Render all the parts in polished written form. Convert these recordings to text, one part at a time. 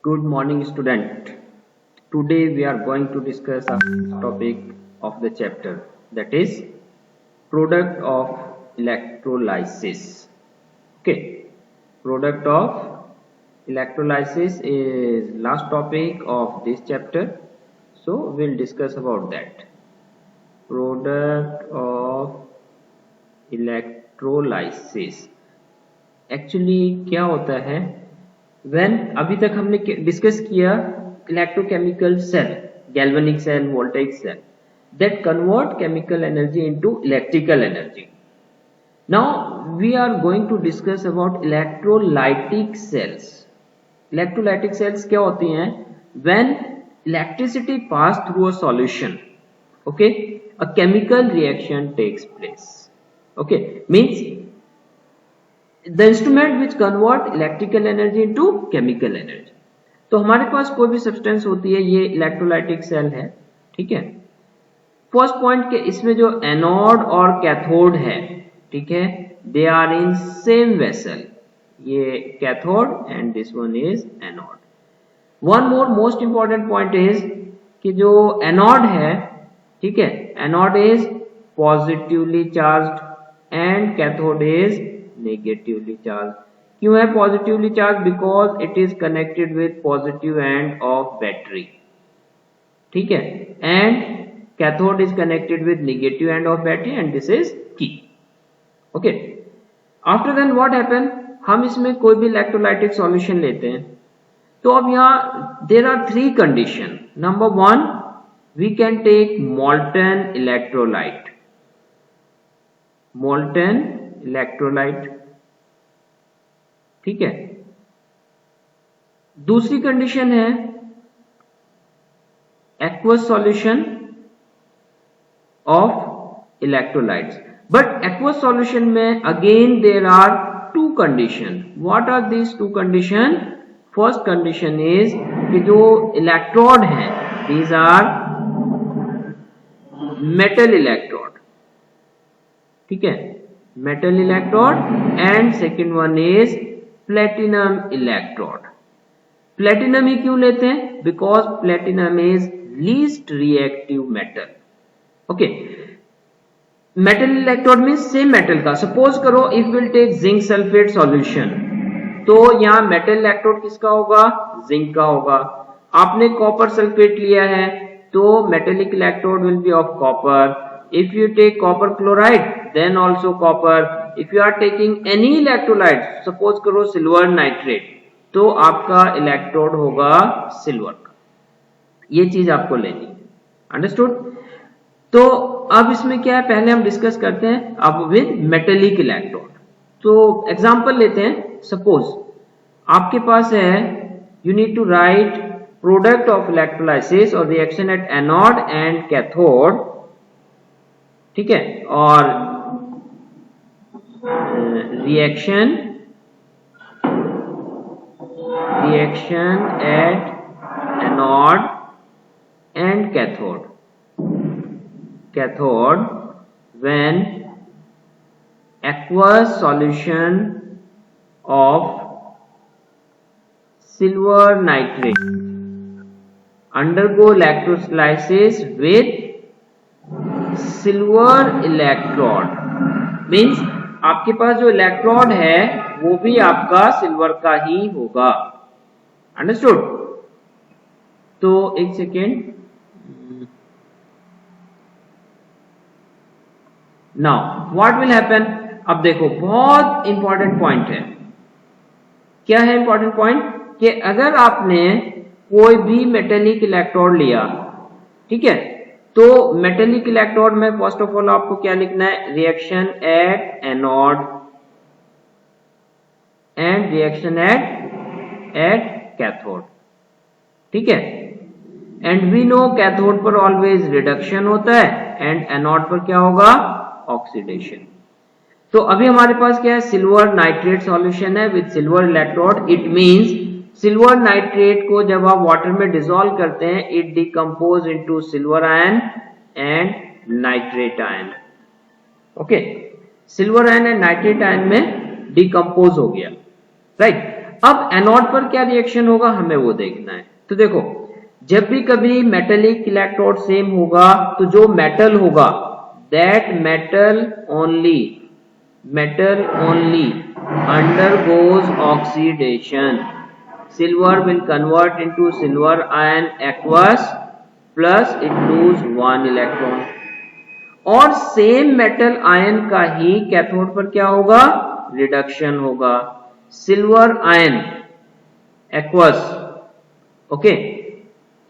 Good morning, student. Today we are going to discuss a topic of the chapter, that is product of electrolysis. Okay, product of electrolysis is last topic of this chapter, so we'll discuss about that. Product of electrolysis. Actually क्या होता है? अभी तक हमने discuss किया electrochemical cell, galvanic cell, voltaic cell that convert chemical energy into electrical energy. Now we are going to discuss about electrolytic cells. Electrolytic cells क्या होती हैं? When electricity pass through a solution, okay, a chemical reaction takes place. Okay, means the instrument which convert electrical energy into chemical energy. तो हमारे पास कोई भी substance होती है, ये इलेक्ट्रोलाइटिक सेल है, ठीक है. फर्स्ट पॉइंट के इसमें जो एनोड और कैथोड है, ठीक है, they are in same vessel. ये cathode and this one is anode. One more most important point is कि जो एनोड है, ठीक है, anode is positively charged and cathode is negatively charge. क्यों है positively charge? Because it is connected with positive end of battery, ठीक है, and cathode is connected with negative end of battery and this is key. Okay, after then what happen, हम इसमें कोई भी electrolytic solution लेते हैं, तो अब यहाँ there are three condition. Number one, we can take molten electrolyte. Molten electrolyte, ठीक है. दूसरी कंडीशन है aqueous solution of electrolytes. But aqueous solution में again there are two condition. What are these two condition? First condition is कि जो electrode है, these are metal electrode, ठीक है, metal electrode, and second one is platinum electrode. Platinum ही क्यों लेते हैं? Because platinum is least reactive metal. Okay, metal electrode means same metal का. Suppose करो if we'll take zinc sulfate solution, तो यहाँ metal electrode किसका होगा? Zinc का होगा. आपने copper sulfate लिया है, तो metallic electrode will be of copper. If you take copper chloride, then also copper. If you are taking any electrolyte, suppose करो silver nitrate, तो आपका इलेक्ट्रोड होगा सिल्वर का. ये चीज आपको लेनी है. अंडरस्टूड? तो अब इसमें क्या है, पहले हम डिस्कस करते हैं अब विद मेटेलिक इलेक्ट्रोड. तो एग्जांपल लेते हैं. सपोज आपके पास है, you need to write product of electrolysis और reaction at anode and cathode, ठीक है, और reaction at anode and cathode when aqueous solution of silver nitrate undergo electrolysis with silver electrode. Means आपके पास जो इलेक्ट्रोड है वो भी आपका सिल्वर का ही होगा. अंडरस्टूड? तो एक second. Now what will happen? अब देखो, बहुत इंपॉर्टेंट पॉइंट है. क्या है इंपॉर्टेंट पॉइंट? कि अगर आपने कोई भी मेटेलिक इलेक्ट्रोड लिया, ठीक है, तो मेटेलिक इलेक्ट्रोड में फर्स्ट ऑफ ऑल आपको क्या लिखना है? Reaction at anode and reaction at cathode, ठीक है. एंड वी नो कैथोड पर ऑलवेज रिडक्शन होता है एंड एनोड पर क्या होगा? ऑक्सीडेशन. तो अभी हमारे पास क्या है? सिल्वर नाइट्रेट सॉल्यूशन है with silver electrode. It means silver nitrate को जब आप वाटर में डिसॉल्व करते हैं, it decompose into silver ion and nitrate ion. Okay, silver ion and nitrate ion में डिकम्पोज हो गया, राइट. अब एनोड पर क्या रिएक्शन होगा हमें वो देखना है। तो देखो, जब भी कभी मेटेलिक इलेक्ट्रोड सेम होगा तो जो मेटल होगा that metal only undergoes oxidation. Silver will convert into silver ion aqueous plus it lose one electron. और सेम मेटल आयन का ही कैथोड पर क्या होगा, रिडक्शन होगा, silver ion aqueous, okay,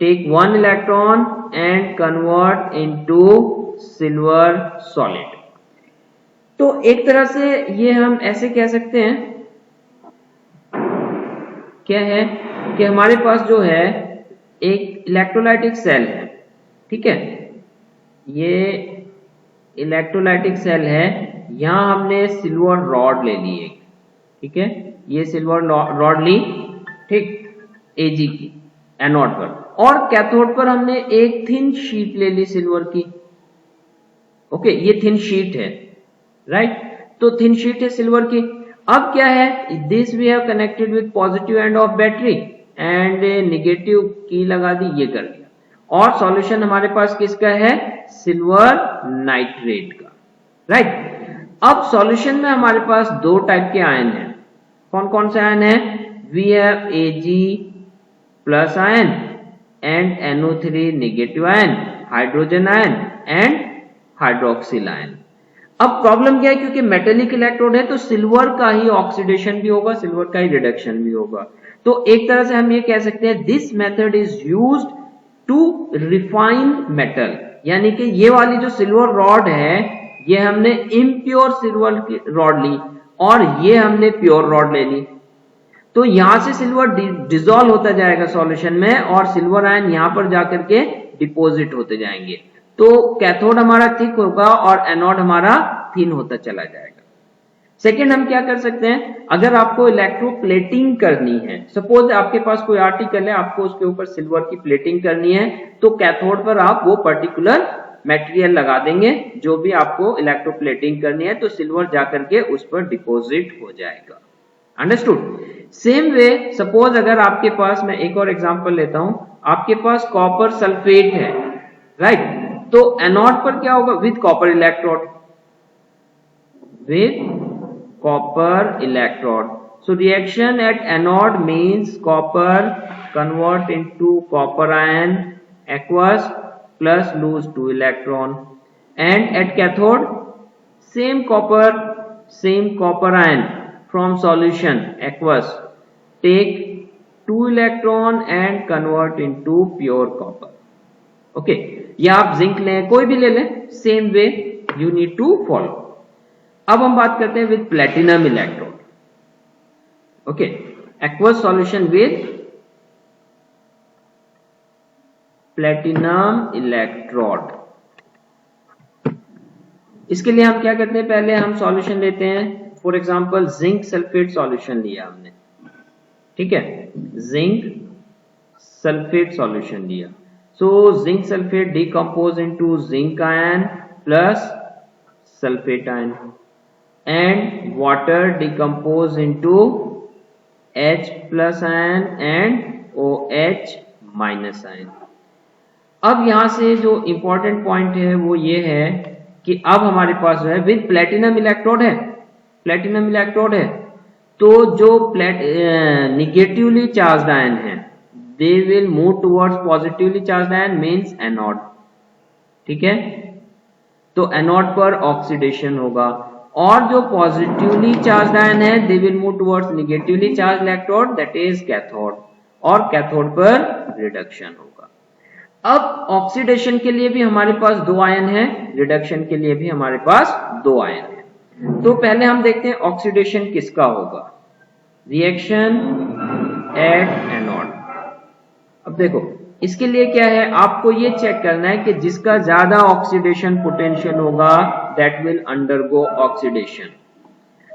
take one electron and convert into silver solid. तो एक तरह से ये हम ऐसे कह सकते हैं, क्या है कि हमारे पास जो है एक इलेक्ट्रोलाइटिक सेल है, ठीक है, ये इलेक्ट्रोलाइटिक सेल है, यहां हमने सिल्वर रॉड ले ली एक, ठीक है, ये सिल्वर रॉड ली, ठीक, Ag की एनोड पर, और कैथोड पर हमने एक थिन शीट ले ली सिल्वर की, ओके, ये थिन शीट है, राइट, तो थिन शीट है सिल्वर की। अब क्या है, this we have connected with positive end of battery and negative की लगा दी, ये कर दिया, और सॉल्यूशन हमारे पास किसका है, सिल्वर नाइट्रेट का, राइट। अब सॉल्यूशन में हमारे पास दो टाइप के आयन हैं, कौन कौन से आयन है, we have Ag plus ion and NO3 negative ion, hydrogen ion and hydroxyl ion. अब प्रॉब्लम क्या है, क्योंकि मेटेलिक इलेक्ट्रोड है तो सिल्वर का ही ऑक्सीडेशन भी होगा, सिल्वर का ही रिडक्शन भी होगा। तो एक तरह से हम ये कह सकते हैं this method is used to refine metal, यानी कि ये वाली जो सिल्वर रॉड है ये हमने इम्प्योर सिल्वर की रॉड ली और ये हमने प्योर रॉड ले ली, तो यहां से सिल्वर डिसॉल्व होता जाएगा सॉल्यूशन में और सिल्वर आयन यहां पर जाकर के डिपॉजिट होते जाएंगे, तो कैथोड हमारा थिक होगा और एनोड हमारा थिन होता चला जाएगा। सेकेंड, हम क्या कर सकते हैं, अगर आपको इलेक्ट्रोप्लेटिंग करनी है, सपोज आपके पास कोई आर्टिकल है, आपको उसके ऊपर सिल्वर की प्लेटिंग करनी है, तो कैथोड पर आप वो पर्टिकुलर मटेरियल लगा देंगे जो भी आपको इलेक्ट्रोप्लेटिंग करनी है, तो सिल्वर जाकर के उस पर डिपॉजिट हो जाएगा, अंडरस्टूड। सेम वे, सपोज अगर आपके पास, मैं एक और एग्जांपल लेता हूं, आपके पास कॉपर सल्फेट है, राइट, तो एनोड पर क्या होगा, with copper electrode, with copper electrode, so reaction at anode means copper convert into copper ion aqueous plus lose 2 electron, and at cathode same copper ion from solution aqueous take 2 electron and convert into pure copper, okay, या आप zinc लें, कोई भी ले लें, same way you need to follow. अब हम बात करते हैं with platinum electrode, okay, aqueous solution with platinum electrode. इसके लिए हम क्या करते हैं, पहले हम सॉल्यूशन लेते हैं, for example zinc sulphate solution लिया हमने, ठीक है, जिंक सल्फेट सॉल्यूशन लिया, so zinc sulphate decompose into zinc ion plus sulphate ion and water decompose into H plus ion and OH minus ion. अब यहां से जो इंपॉर्टेंट पॉइंट है वो ये है कि अब हमारे पास जो है विद प्लेटिनम इलेक्ट्रोड है, प्लेटिनम इलेक्ट्रोड है, तो जो नेगेटिवली चार्ज्ड आयन है they will move towards positively charged ion means anode, ठीक है, तो एनोड पर ऑक्सीडेशन होगा, और जो पॉजिटिवली चार्ज्ड आयन है they will move towards negatively charged electrode that is cathode, और कैथोड पर रिडक्शन होगा। अब ऑक्सीडेशन के लिए भी हमारे पास दो आयन है, रिडक्शन के लिए भी हमारे पास दो आयन है, तो पहले हम देखते हैं ऑक्सीडेशन किसका होगा, रिएक्शन एट एनोड। अब देखो इसके लिए क्या है, आपको ये चेक करना है कि जिसका ज्यादा ऑक्सीडेशन पोटेंशियल होगा दैट विल अंडरगो ऑक्सीडेशन।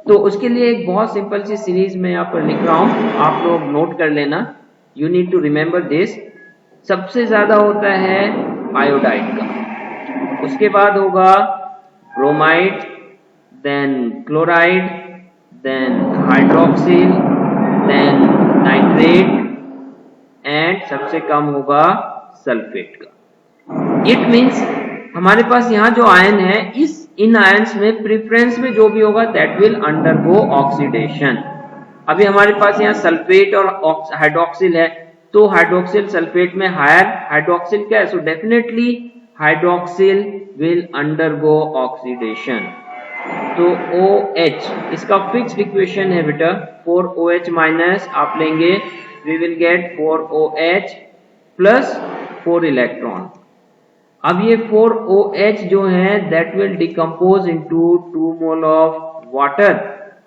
तो उसके लिए एक बहुत सिंपल सी सीरीज में यहाँ पर लिख रहा हूं, आप लोग नोट कर लेना, you need to remember this. सबसे ज्यादा होता है आयोडाइड का, उसके बाद होगा bromide, then chloride, then hydroxyl, then nitrate and सबसे कम होगा सल्फेट का। इट मीन्स हमारे पास यहाँ जो आयन है, इन आयन्स में प्रेफरेंस में जो भी होगा दैट विल अंडरगो ऑक्सीडेशन। अभी हमारे पास यहाँ सल्फेट और हाइड्रोक्सिल है, तो हाइड्रोक्सिल सल्फेट में हायर हाइड्रोक्सिल क्या है, so definitely hydroxyl will undergo oxidation. तो OH इसका फिक्स्ड इक्वेशन है बेटा 4OH माइनस आप लेंगे we will get 4OH plus 4 electron. अब ये 4OH जो है that will decompose into 2 mole of water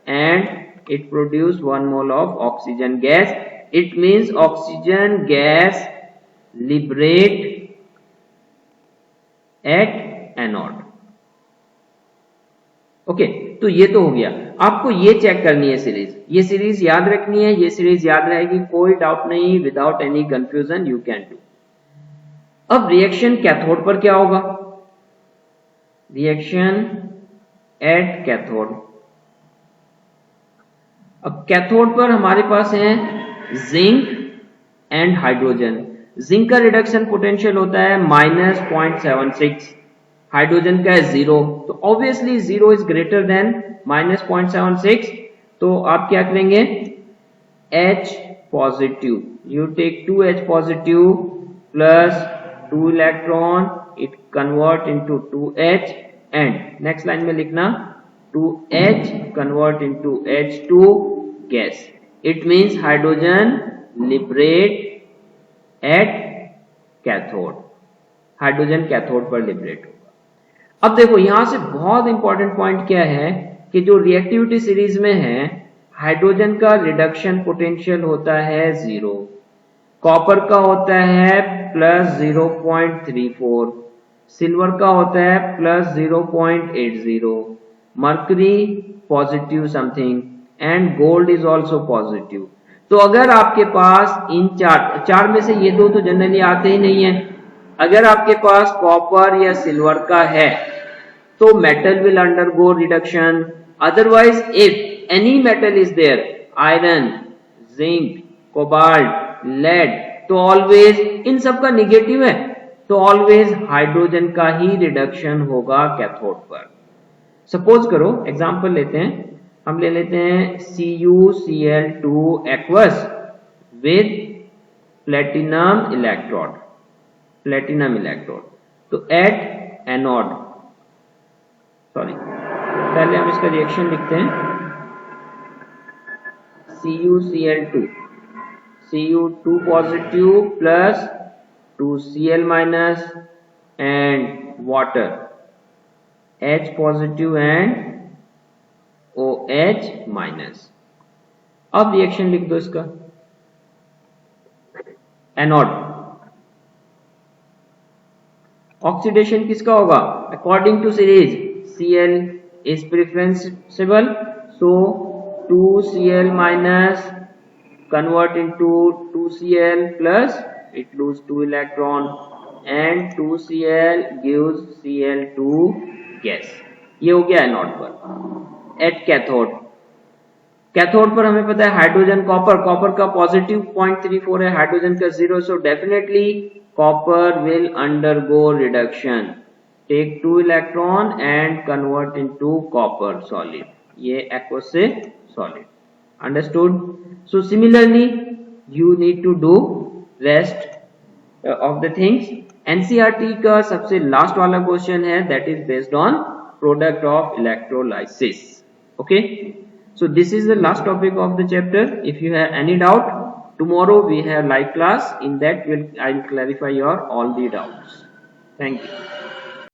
and it produce 1 mole of oxygen gas. It means oxygen gas liberate at anode. Okay, तो ये तो हो गया। आपको ये चेक करनी है सीरीज, ये सीरीज याद रखनी है, ये सीरीज याद रहेगी, कोई डाउट नहीं, without any confusion you can do. अब रिएक्शन कैथोड पर क्या होगा, रिएक्शन एट कैथोड। अब कैथोड पर हमारे पास है जिंक एंड हाइड्रोजन। जिंक का रिडक्शन पोटेंशियल होता है -0.76, हाइड्रोजन का है 0, तो ऑब्वियसली 0 इज ग्रेटर देन -0.76, तो आप क्या करेंगे H positive, you take 2H positive plus 2 electron, it convert into 2H and next line में लिखना 2H convert into H2 gas. It means hydrogen liberate at cathode, hydrogen cathode पर liberate होगा। अब देखो यहां से बहुत इंपॉर्टेंट पॉइंट क्या है कि जो रिएक्टिविटी सीरीज में है हाइड्रोजन का रिडक्शन पोटेंशियल होता है 0, कॉपर का होता है +0.34, सिल्वर का होता है +0.80, mercury positive something and gold is also positive. तो अगर आपके पास इन चार में से ये दो तो जनरली आते ही नहीं है, अगर आपके पास कॉपर या सिल्वर का है तो metal will undergo reduction. Otherwise if any metal is there, iron, zinc, cobalt, lead, तो ऑलवेज इन सब का निगेटिव है, तो ऑलवेज हाइड्रोजन का ही रिडक्शन होगा कैथोड पर। सपोज करो एग्जांपल लेते हैं, हम ले लेते हैं CuCl2 aqueous with platinum electrode, platinum electrode. तो एट एनोड, सॉरी पहले हम इसका रिएक्शन लिखते हैं CuCl2, Cu2 positive plus 2Cl minus and water H positive and OH minus. अब रिएक्शन लिख दो इसका, एनोड। ऑक्सीडेशन किसका होगा according to series, Cl is preferential, so 2Cl minus convert into 2Cl plus, it lose 2 electron and 2Cl gives Cl2 gas। ये हो गया anode पर। एट कैथोड, कैथोड पर हमें पता है हाइड्रोजन कॉपर का पॉजिटिव 0.34 है, हाइड्रोजन का 0, so definitely copper will undergo reduction, take 2 electron and convert into copper solid, ये एक्वस से solid. Understood? So similarly you need to do rest of the things. NCERT का सबसे last वाला question है that is based on product of electrolysis. Okay, so this is the last topic of the chapter. If you have any doubt, tomorrow we have live class, in that I'll clarify your all the doubts. Thank you.